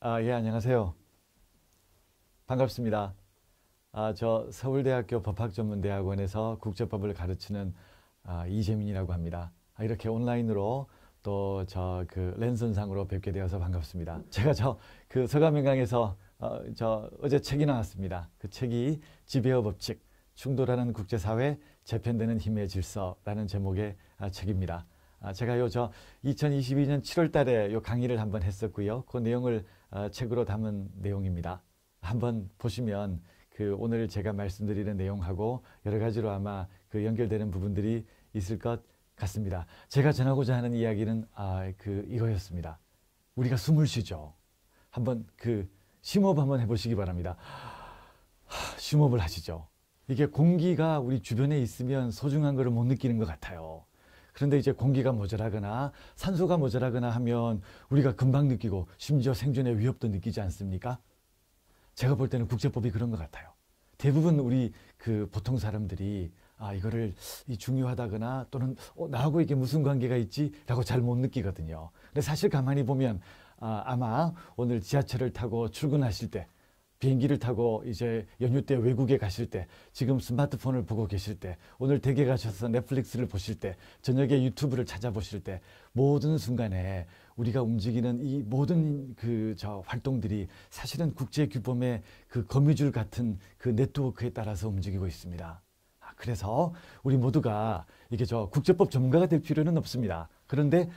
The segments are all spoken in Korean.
예, 안녕하세요. 반갑습니다. 저 서울대학교 법학전문대학원에서 국제법을 가르치는 이재민이라고 합니다. 이렇게 온라인으로 또 저 그 랜선상으로 뵙게 되어서 반갑습니다. 제가 그 서가명강에서 저 어제 책이 나왔습니다. 그 책이 지배어 법칙, 충돌하는 국제사회, 재편되는 힘의 질서라는 제목의 책입니다. 제가 2022년 7월 달에 요 강의를 한번 했었고요. 그 내용을 책으로 담은 내용입니다. 한번 보시면 그 오늘 제가 말씀드리는 내용하고 여러 가지로 아마 그 연결되는 부분들이 있을 것 같습니다. 제가 전하고자 하는 이야기는 이거였습니다. 우리가 숨을 쉬죠. 한번 그 심호흡 한번 해보시기 바랍니다. 심호흡을 하시죠. 이게 공기가 우리 주변에 있으면 소중한 것을 못 느끼는 것 같아요. 그런데 이제 공기가 모자라거나 산소가 모자라거나 하면 우리가 금방 느끼고 심지어 생존의 위협도 느끼지 않습니까? 제가 볼 때는 국제법이 그런 것 같아요. 대부분 우리 그 보통 사람들이 이거를 중요하다거나 또는 나하고 이게 무슨 관계가 있지? 라고 잘 못 느끼거든요. 근데 사실 가만히 보면 아마 오늘 지하철을 타고 출근하실 때 비행기를 타고 이제 연휴 때 외국에 가실 때, 지금 스마트폰을 보고 계실 때, 오늘 댁에 가셔서 넷플릭스를 보실 때, 저녁에 유튜브를 찾아보실 때, 모든 순간에 우리가 움직이는 이 모든 활동들이 사실은 국제 규범의 그 거미줄 같은 그 네트워크에 따라서 움직이고 있습니다. 그래서 우리 모두가 이게 국제법 전문가가 될 필요는 없습니다. 그런데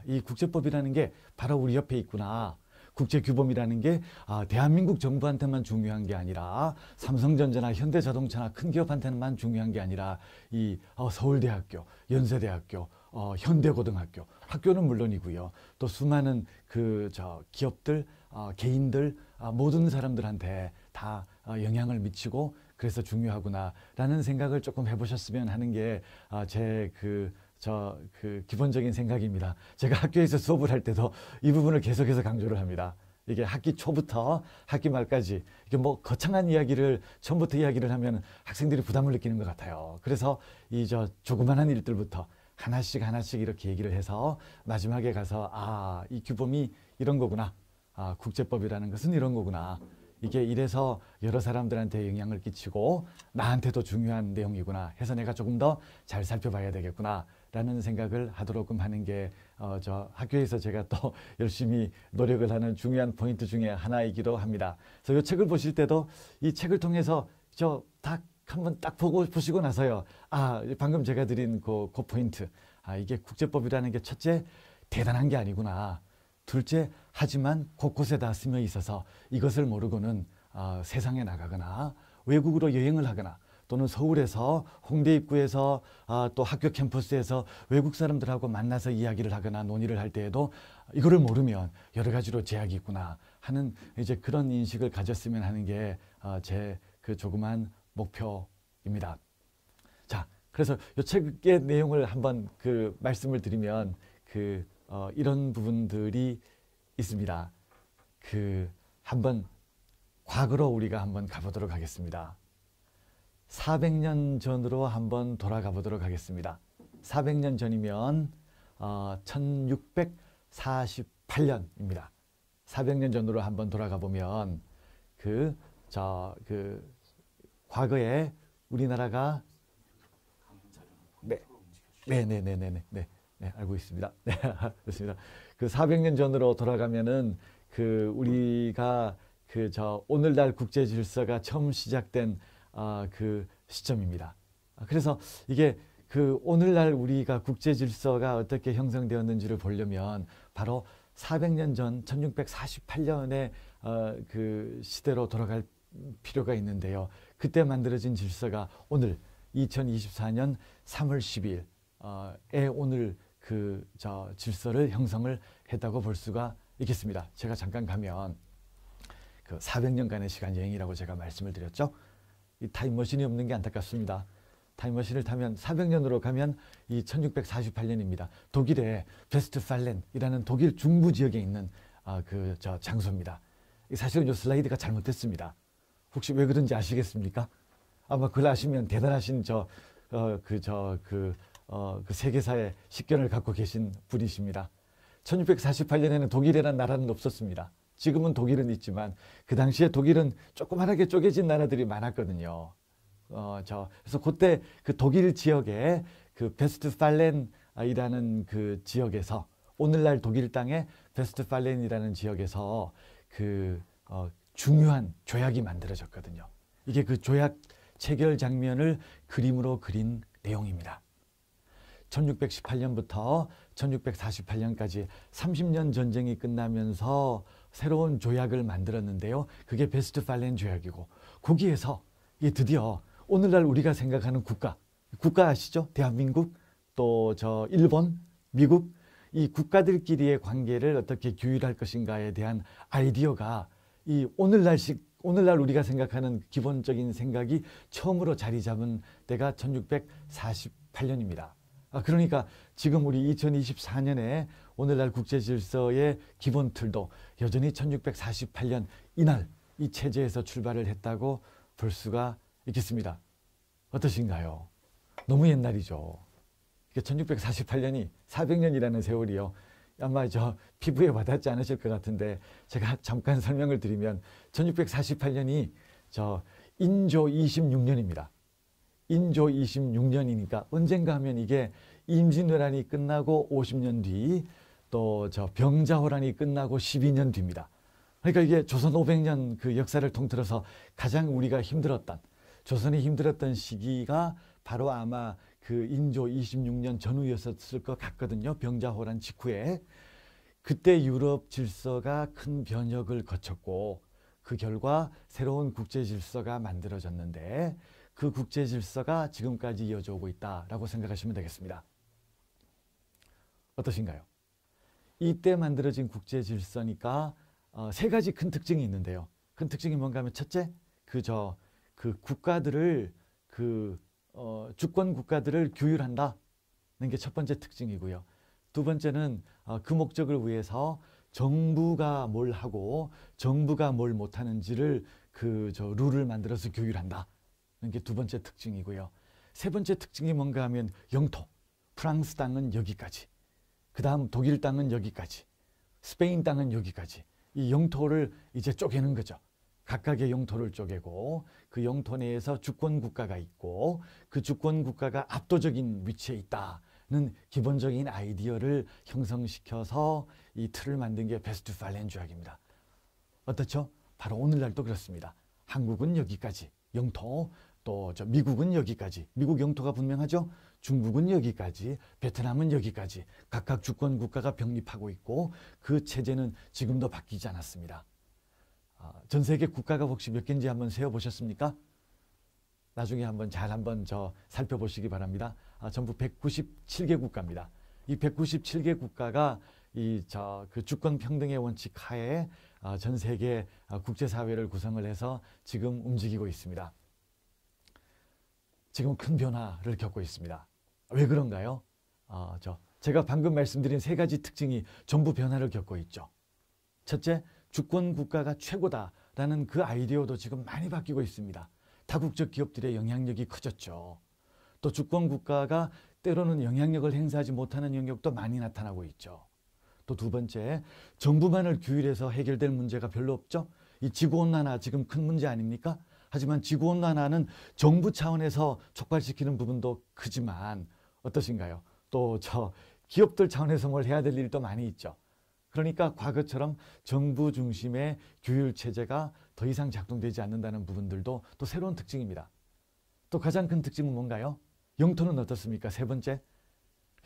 이 국제법이라는 게 바로 우리 옆에 있구나. 국제규범이라는 게 대한민국 정부한테만 중요한 게 아니라 삼성전자나 현대자동차나 큰 기업한테만 중요한 게 아니라 이 서울대학교, 연세대학교, 현대고등학교, 학교는 물론이고요. 또 수많은 기업들, 개인들, 모든 사람들한테 다 영향을 미치고 그래서 중요하구나라는 생각을 조금 해보셨으면 하는 게 제 기본적인 생각입니다. 제가 학교에서 수업을 할 때도 이 부분을 계속해서 강조를 합니다. 이게 학기 초부터 학기 말까지 이게 뭐 거창한 이야기를 처음부터 이야기를 하면 학생들이 부담을 느끼는 것 같아요. 그래서 이 조그만한 일들부터 하나씩 이렇게 얘기를 해서 마지막에 가서 이 규범이 이런 거구나. 국제법이라는 것은 이런 거구나. 이게 이래서 여러 사람들한테 영향을 끼치고 나한테도 중요한 내용이구나 해서 내가 조금 더 잘 살펴봐야 되겠구나 라는 생각을 하도록끔 하는 게 학교에서 제가 또 열심히 노력을 하는 중요한 포인트 중에 하나이기도 합니다. 그래서 이 책을 보실 때도 이 책을 통해서 한번 딱 보시고 나서요. 방금 제가 드린 그 포인트. 이게 국제법이라는 게 첫째, 대단한 게 아니구나. 둘째, 하지만 곳곳에 다 스며 있어서 이것을 모르고는 세상에 나가거나 외국으로 여행을 하거나 또는 서울에서 홍대 입구에서 또 학교 캠퍼스에서 외국 사람들하고 만나서 이야기를 하거나 논의를 할 때에도 이거를 모르면 여러 가지로 제약이 있구나 하는 이제 그런 인식을 가졌으면 하는 게 제 그 조그만 목표입니다. 자, 그래서 이 책의 내용을 한번 말씀을 드리면 이런 부분들이 있습니다. 한번 과거로 우리가 한번 가보도록 하겠습니다. 400년 전으로 한번 돌아가 보도록 하겠습니다. 400년 전이면 1648년입니다. 400년 전으로 한번 돌아가 보면 과거에 우리나라가 네, 알고 있습니다. 네, 그렇습니다. 400년 전으로 돌아가면은 우리가 오늘날 국제 질서가 처음 시작된 시점입니다. 그래서 이게 오늘날 우리가 국제 질서가 어떻게 형성되었는지를 보려면 바로 400년 전 1648년의 시대로 돌아갈 필요가 있는데요. 그때 만들어진 질서가 오늘 2024년 3월 10일에 오늘 질서를 형성을 했다고 볼 수가 있겠습니다. 제가 잠깐 가면 400년간의 시간 여행이라고 제가 말씀을 드렸죠. 이 타임머신이 없는 게 안타깝습니다. 타임머신을 타면 400년으로 가면 이 1648년입니다. 독일의 베스트팔렌이라는 독일 중부 지역에 있는 장소입니다. 사실은 이 슬라이드가 잘못됐습니다. 혹시 왜 그런지 아시겠습니까? 아마 그걸 아시면 대단하신 세계사의 식견을 갖고 계신 분이십니다. 1648년에는 독일이라는 나라는 없었습니다. 지금은 독일은 있지만 그 당시에 독일은 조그만하게 쪼개진 나라들이 많았거든요. 그래서 그때 그 독일 지역에 그 베스트팔렌이라는 그 지역에서 오늘날 독일 땅의 베스트팔렌이라는 지역에서 그 중요한 조약이 만들어졌거든요. 이게 그 조약 체결 장면을 그림으로 그린 내용입니다. 1618년부터 1648년까지 30년 전쟁이 끝나면서 새로운 조약을 만들었는데요. 그게 베스트팔렌 조약이고 거기에서 이게 드디어 오늘날 우리가 생각하는 국가 아시죠? 대한민국, 또 일본, 미국 이 국가들끼리의 관계를 어떻게 규율할 것인가에 대한 아이디어가 이 오늘날 우리가 생각하는 기본적인 생각이 처음으로 자리 잡은 때가 1648년입니다. 그러니까 지금 우리 2024년에 오늘날 국제질서의 기본 틀도 여전히 1648년 이날 이 체제에서 출발을 했다고 볼 수가 있겠습니다. 어떠신가요? 너무 옛날이죠. 1648년이 400년이라는 세월이요. 아마 피부에 와닿지 않으실 것 같은데 제가 잠깐 설명을 드리면 1648년이 인조 26년입니다. 인조 26년이니까 언젠가 하면 이게 임진왜란이 끝나고 50년 뒤 또 병자호란이 끝나고 12년 뒤입니다. 그러니까 이게 조선 500년 그 역사를 통틀어서 가장 우리가 조선이 힘들었던 시기가 바로 아마 그 인조 26년 전후였을 것 같거든요. 병자호란 직후에. 그때 유럽 질서가 큰 변혁을 거쳤고 그 결과 새로운 국제 질서가 만들어졌는데 그 국제 질서가 지금까지 이어져 오고 있다라고 생각하시면 되겠습니다. 어떠신가요? 이때 만들어진 국제 질서니까 세 가지 큰 특징이 있는데요. 큰 특징이 뭔가 하면 첫째, 그 국가들을 주권 국가들을 규율한다는 게 첫 번째 특징이고요. 두 번째는 그 목적을 위해서 정부가 뭘 하고 정부가 뭘 못하는지를 룰을 만들어서 규율한다는 게 두 번째 특징이고요. 세 번째 특징이 뭔가 하면 영토. 프랑스 땅은 여기까지. 그 다음 독일 땅은 여기까지. 스페인 땅은 여기까지. 이 영토를 이제 쪼개는 거죠. 각각의 영토를 쪼개고 그 영토 내에서 주권 국가가 있고 그 주권 국가가 압도적인 위치에 있다는 기본적인 아이디어를 형성시켜서 이 틀을 만든 게 베스트팔렌 조약입니다. 어떻죠? 바로 오늘날도 그렇습니다. 한국은 여기까지 영토, 또 미국은 여기까지, 미국 영토가 분명하죠. 중국은 여기까지, 베트남은 여기까지 각각 주권 국가가 병립하고 있고 그 체제는 지금도 바뀌지 않았습니다. 전 세계 국가가 혹시 몇 개인지 한번 세어보셨습니까? 나중에 한번 살펴보시기 바랍니다. 전부 197개 국가입니다. 이 197개 국가가 그 주권 평등의 원칙 하에 전 세계 국제사회를 구성을 해서 지금 움직이고 있습니다. 지금 큰 변화를 겪고 있습니다. 왜 그런가요? 제가 방금 말씀드린 세 가지 특징이 전부 변화를 겪고 있죠. 첫째, 주권 국가가 최고다라는 그 아이디어도 지금 많이 바뀌고 있습니다. 다국적 기업들의 영향력이 커졌죠. 또 주권 국가가 때로는 영향력을 행사하지 못하는 영역도 많이 나타나고 있죠. 또 두 번째, 정부만을 규율해서 해결될 문제가 별로 없죠. 이 지구온난화 지금 큰 문제 아닙니까? 하지만 지구온난화는 정부 차원에서 촉발시키는 부분도 크지만 어떠신가요? 또 기업들 차원에서 뭘 해야 될 일도 많이 있죠. 그러니까 과거처럼 정부 중심의 규율 체제가 더 이상 작동되지 않는다는 부분들도 또 새로운 특징입니다. 또 가장 큰 특징은 뭔가요? 영토는 어떻습니까? 세 번째,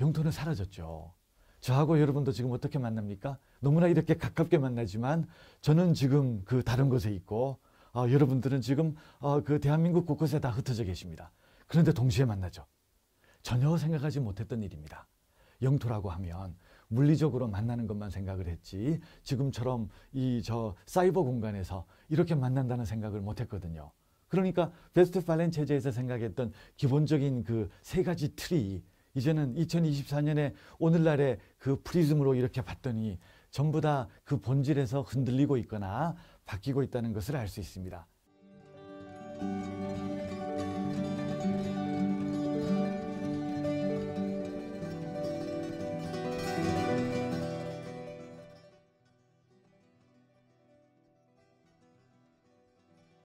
영토는 사라졌죠. 저하고 여러분도 지금 어떻게 만납니까? 너무나 이렇게 가깝게 만나지만 저는 지금 그 다른 곳에 있고 여러분들은 지금 그 대한민국 곳곳에 다 흩어져 계십니다. 그런데 동시에 만나죠. 전혀 생각하지 못했던 일입니다. 영토라고 하면 물리적으로 만나는 것만 생각을 했지 지금처럼 사이버 공간에서 이렇게 만난다는 생각을 못했거든요. 그러니까 베스트팔렌 체제에서 생각했던 기본적인 그 세 가지 틀이 이제는 2024년에 오늘날의 그 프리즘으로 이렇게 봤더니 전부 다 그 본질에서 흔들리고 있거나 바뀌고 있다는 것을 알 수 있습니다.